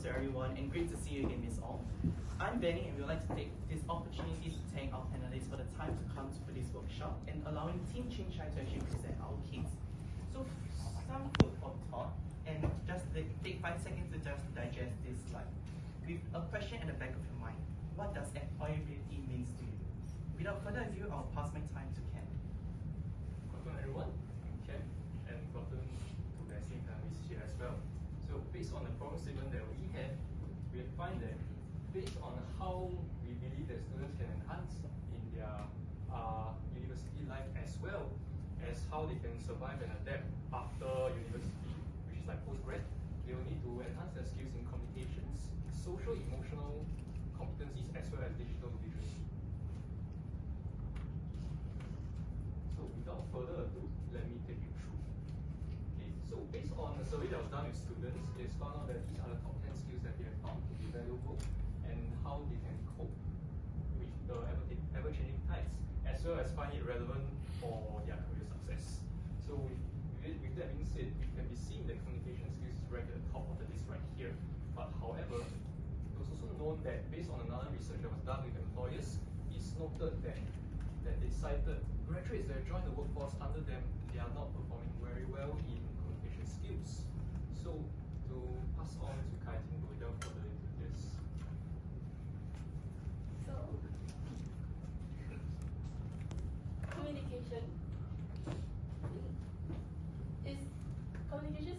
to everyone, and great to see you again, Miss Ong. I'm Benny, and we would like to take this opportunity to thank our panelists for the time to come for this workshop and allowing Team Chinchay to actually present our case. So, some food for thought, and just take 5 seconds to just digest this slide. With a question at the back of your mind, what does employability means to you? Without further ado, I'll pass my time to Ken. Good afternoon, everyone. I'm Ken, and good afternoon to Bessie and Miss here as well. So based on the problem statement that we find that based on how we believe that students can enhance in their university life as well as how they can survive and adapt after university, which is like postgrad, they will need to enhance their skills in communications, social, emotional competencies, as well as digital literacy. So without further ado, let me take you through. Okay, so based on a survey that was done with students, it's found out that these are the top 10 skills that they have found to be valuable and how they can cope with the ever-changing times, as well as find it relevant for their career success. So with that being said, it can be seen that communication skills is ranked at the top of the list right here. But however, it was also known that based on another research that was done with employers, it's noted that they cited graduates that join the workforce under them, they are not performing very well in communication skills. So to pass on to Kai Ting to delve further into this. So communication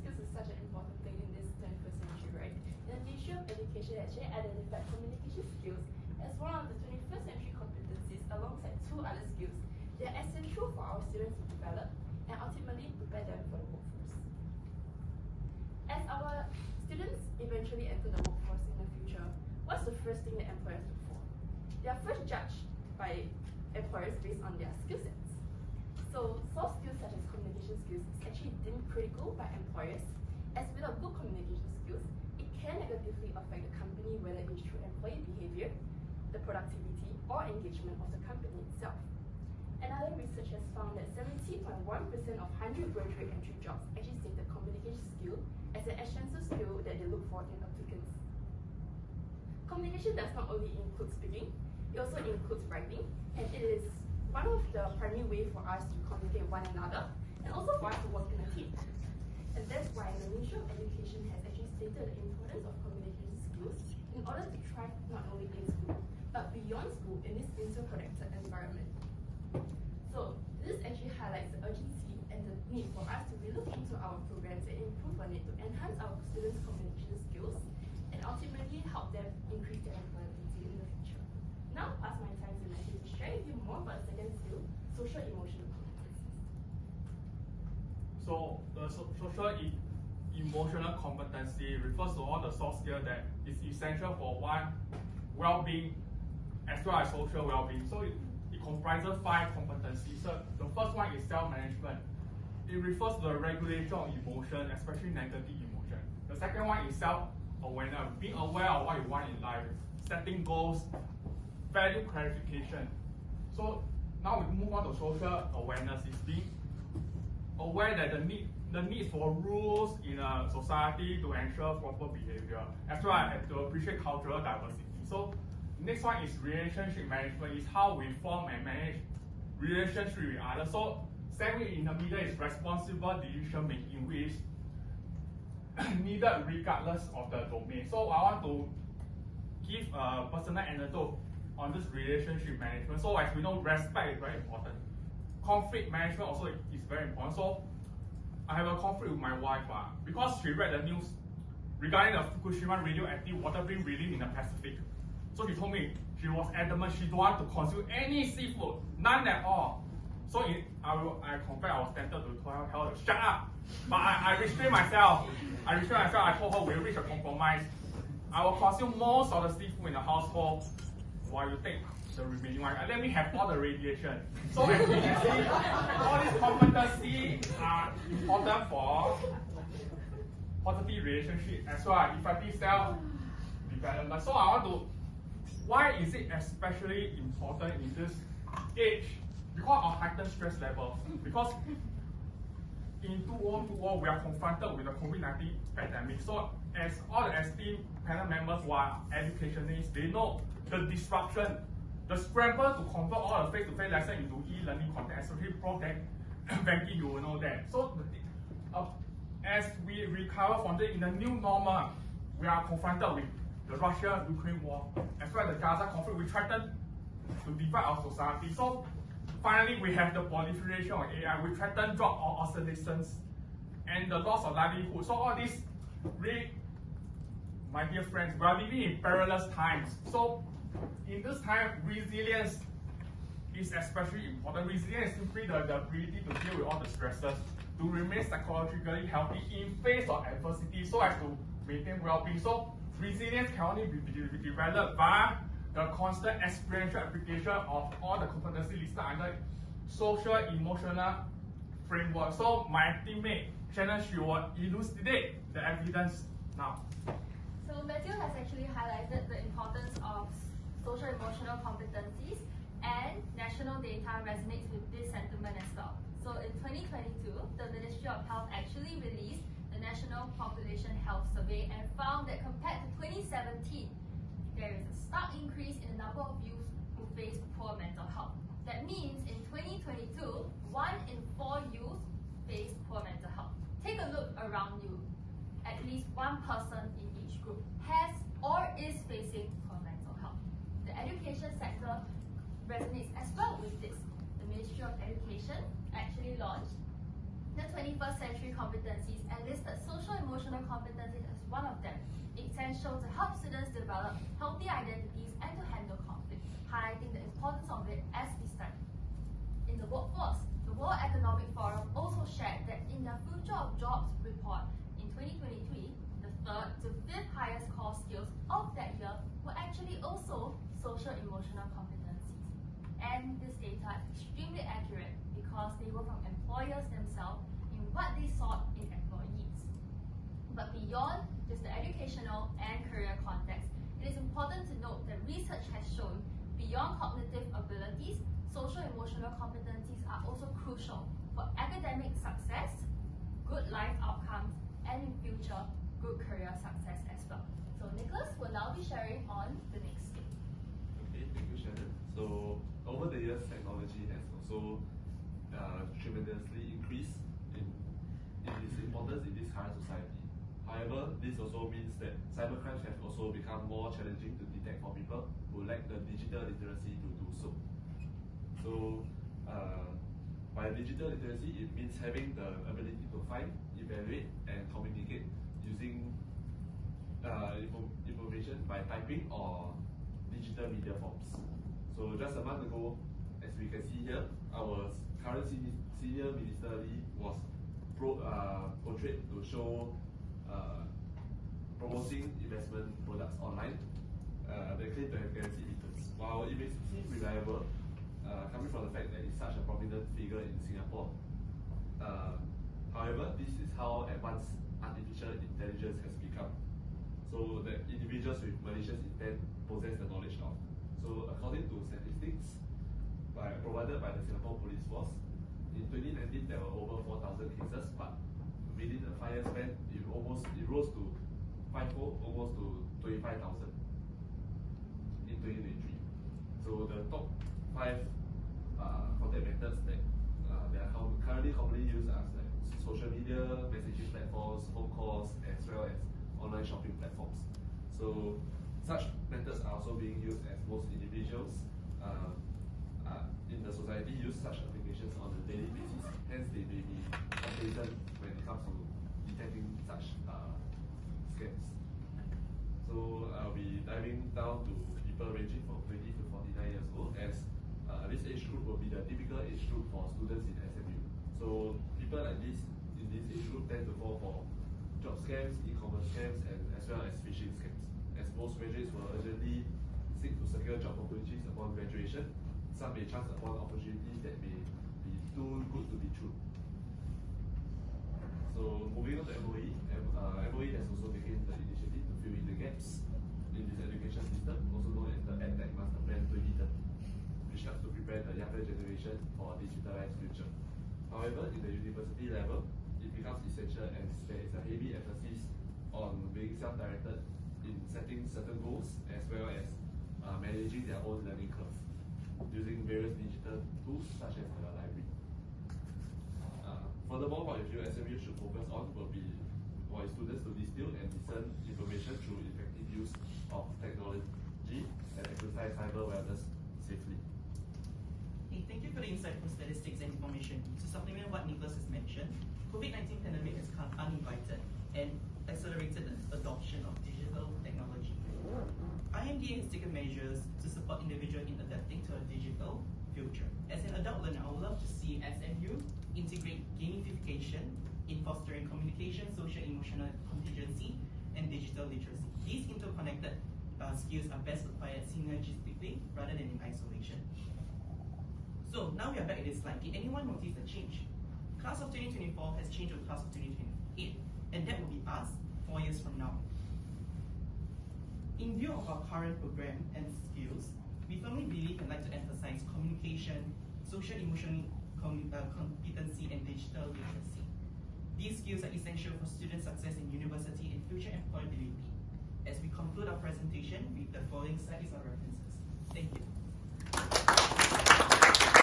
skills is such an important thing in this 21st century, right? The Ministry of Education actually identified communication skills as one of the 21st century competencies alongside 2 other skills that are essential for our students to develop and ultimately prepare them for the workforce. As our students eventually enter the workforce in the future, what's the first thing that employers look for? They are first judged by employers based on their skill sets. So soft skills such as communication skills is actually deemed critical by employers, as without good communication skills, it can negatively affect the company, whether it's through employee behavior, the productivity, or engagement of the company itself. Another research has found that 70.1% of 100 graduate entry jobs actually state the communication skill as an essential skill that they look for in applicants. Communication does not only include speaking, it also includes writing, and it is one of the primary ways for us to communicate with one another, and also for us to work in a team. And that's why the Ministry of Education has actually stated the importance of communication skills in order to thrive not only in school, but beyond school in this interconnected environment. So this actually highlights the urgency and the need for us to relook into our programs and improve on it to enhance our students' communication skills and ultimately help them increase their employability in the future. Now, pass my time to Matthew to share with you more about the second skill, social emotional competencies. So the social emotional competency refers to all the soft skills that is essential for one well-being as well as social well-being. So it comprises 5 competencies. So the first one is self-management. It refers to the regulation of emotion, especially negative emotion. The second one is self-awareness, being aware of what you want in life, setting goals, value clarification. So now we move on to social awareness. Is being aware that the need for rules in a society to ensure proper behavior, as well as to appreciate cultural diversity. So next one is relationship management. Is how we form and manage relationship with others. So second in the middle is responsible decision making, which is needed regardless of the domain. So I want to give a personal anecdote on this relationship management. So as we know, respect is very important. Conflict management also is very important. So I have a conflict with my wife because she read the news regarding the Fukushima radioactive water being released in the Pacific. So she told me she was adamant she don't want to consume any seafood, none at all. So I confess I was tempted to tell her to shut up. But I restrained myself. I told her we'll reach a compromise. I will consume most of the seafood in the household while you take the remaining one. And let me have all the radiation. So as we can see, all these competencies are important for positive relationship as well as effective self-development. So I want to, why is it especially important in this age? Because of heightened stress level. Because in 2020, we are confronted with the COVID-19 pandemic. So as all the esteemed panel members who are educationists, they know the disruption, the scramble to convert all the face-to-face lessons into e-learning content, especially project banking, you will know that. So, as we recover from in the new normal, we are confronted with the Russia-Ukraine war, as well as the Gaza conflict, we threaten to divide our society. So, finally, we have the proliferation of AI, we threaten job obsolescence, and the loss of livelihood. So all these really, my dear friends, we are living in perilous times. So in this time, resilience is especially important. Resilience is simply the ability to deal with all the stresses, to remain psychologically healthy in face of adversity so as to maintain well-being. So resilience can only be developed by the constant experiential application of all the competencies listed under social emotional framework. So my teammate Shannon, she will elucidate the evidence now. So Matthew has actually highlighted the importance of social emotional competencies, and national data resonates with this sentiment as well. So in 2022, the Ministry of Health actually released the National Population Health Survey and found that compared to 2017, there is a stark increase in the number of youth who face poor mental health. That means in 2022, 1 in 4 youth face poor mental health. Take a look around you. At least one person in each group has or is facing poor mental health. The education sector resonates as well with this. The Ministry of Education actually launched the 21st century competencies and listed social emotional competencies as one of them, essential to help students develop healthy identities and to handle conflict, highlighting the importance of it as we study. In the workforce, the World Economic Forum also shared that in their Future of Jobs report in 2023, the 3rd to 5th highest core skills of that year were actually also social emotional competencies. And this data is extremely accurate because they were from employers themselves in what they sought in employees. But beyond just the educational and career context, it is important to note that research has shown beyond cognitive abilities, social emotional competencies are also crucial for academic success, good life outcomes, and in future, good career success as well. So Nicholas will now be sharing on the next skill. Okay, thank you, Shannon. So over the years, technology has also tremendously increased in its importance in this current society. However, this also means that cybercrimes have also become more challenging to detect for people who lack the digital literacy to do so. So, by digital literacy, it means having the ability to find, evaluate, and communicate using information by typing or digital media forms. So, just a month ago, as we can see here, our current senior minister Lee was portrayed to show promoting investment products online. They claim to have guaranteed returns. While it may seem reliable, coming from the fact that it's such a prominent figure in Singapore, however, this is how advanced artificial intelligence has become. So that individuals with malicious intent possess the knowledge of. So according to statistics provided by the Singapore Police Force, in 2019 there were over 4,000 cases, but within a 5-year span, it rose to fivefold, almost to 25,000 in 2023. So the top 5 contact methods that they are currently commonly used as like social media, messaging platforms, phone calls, as well as online shopping platforms. So such methods are also being used as most individuals in the society use such applications on a daily basis. Hence, they may be complacent when it comes to detecting such scams. So I'll be diving down to people ranging from 20 to 49 years old, as this age group will be the typical age group for students in SMU. So people like this in this age group tend to fall for job scams, e-commerce scams, and as well as phishing scams. As most graduates will urgently seek to secure job opportunities upon graduation, some may chance upon opportunities that may be too good to be true. So moving on to MOE, MOE has also taken the initiative to fill in the gaps in this education system, also known as the EdTech Master Plan 2030, which helps to prepare the younger generation for a digitalized future. However, in the university level, it becomes essential as there is a heavy emphasis on being self-directed in setting certain goals as well as managing their own learning curve using various digital tools such as the library. Furthermore, what I feel SMU should focus on will be for its students to distill and discern information through effective use of technology and exercise cyber wellness safely. Hey, thank you for the insightful statistics and information. To supplement what Nicholas has mentioned, COVID-19 pandemic has come uninvited and accelerated the adoption of digital technology. IMDA has taken measures to support individuals in adapting to a digital future. As an adult learner, I would love to see SMU integrate gamification in fostering communication, social emotional contingency, and digital literacy. These interconnected skills are best acquired synergistically rather than in isolation. So now we are back at this slide. Did anyone notice the change? Class of 2024 has changed to class of 2028, and that will be us 4 years from now. In view of our current program and skills, we firmly believe and like to emphasize communication, social emotional competency, and digital literacy. These skills are essential for student success in university and future employability. As we conclude our presentation, the following slides are references. Thank you.